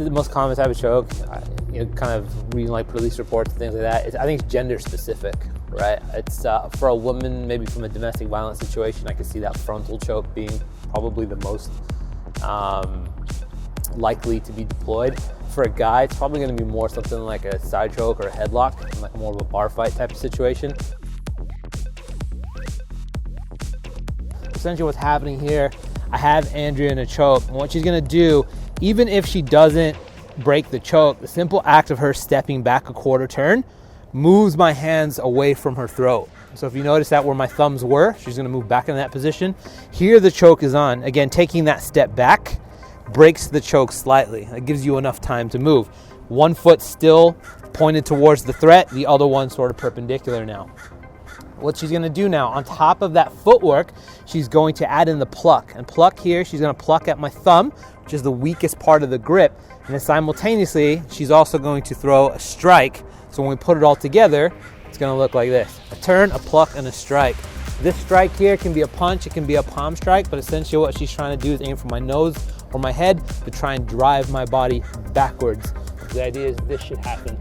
the most common type of choke, kind of reading like police reports and things like that, I think it's gender specific, right? It's for a woman, maybe from a domestic violence situation, I could see that frontal choke being probably the most likely to be deployed. For a guy, it's probably going to be more something like a side choke or a headlock, like more of a bar fight type of situation. Essentially what's happening here, I have Andrea in a choke, and what she's going to do, even if she doesn't break the choke, the simple act of her stepping back a quarter turn moves my hands away from her throat. So if you notice that where my thumbs were, she's going to move back in that position. Here the choke is on. Again, taking that step back breaks the choke slightly. It gives you enough time to move. One foot still pointed towards the threat, the other one sort of perpendicular now. What she's going to do now, on top of that footwork, she's going to add in the pluck. And pluck here, she's going to pluck at my thumb, which is the weakest part of the grip. And then simultaneously, she's also going to throw a strike. So when we put it all together, it's going to look like this. A turn, a pluck, and a strike. This strike here can be a punch, it can be a palm strike, but essentially what she's trying to do is aim for my nose or my head to try and drive my body backwards. The idea is this should happen.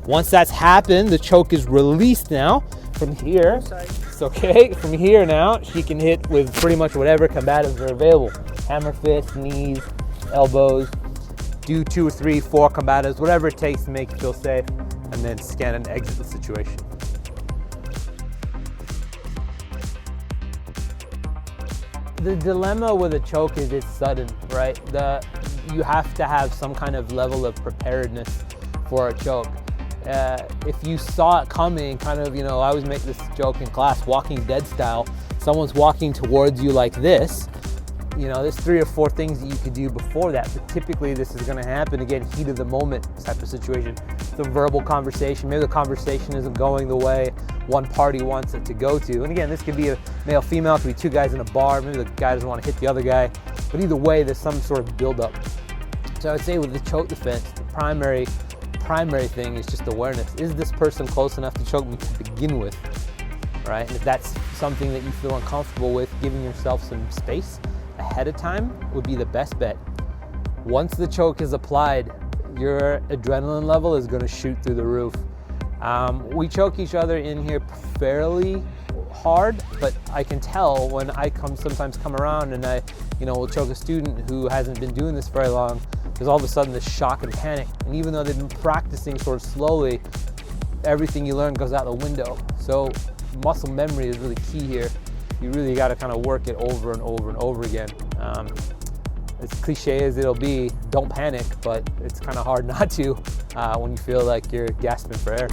Once that's happened, the choke is released now. From here, it's okay. From here now, she can hit with pretty much whatever combatives are available. Hammer fists, knees, elbows, do 2 or 3, 4 combatives, whatever it takes to make you feel safe, and then scan and exit the situation. The dilemma with a choke is it's sudden, right? You have to have some kind of level of preparedness for a choke. If you saw it coming, kind of, I always make this joke in class, Walking Dead style, someone's walking towards you like this, there's 3 or 4 things that you could do before that, but typically this is going to happen, again, heat of the moment type of situation. It's a verbal conversation, maybe the conversation isn't going the way one party wants it to go to, and again, this could be a male-female, it could be 2 guys in a bar, maybe the guy doesn't want to hit the other guy, but either way, there's some sort of build-up. So I would say with the choke defense, the primary thing is just awareness. Is this person close enough to choke me to begin with, right? And if that's something that you feel uncomfortable with, giving yourself some space ahead of time would be the best bet. Once the choke is applied, your adrenaline level is going to shoot through the roof. We choke each other in here fairly hard, but I can tell when I sometimes come around and I will choke a student who hasn't been doing this very long, there's all of a sudden this shock and panic. And even though they've been practicing sort of slowly, everything you learn goes out the window. So muscle memory is really key here. You really got to kind of work it over and over and over again. As cliche as it'll be, don't panic, but it's kind of hard not to when you feel like you're gasping for air.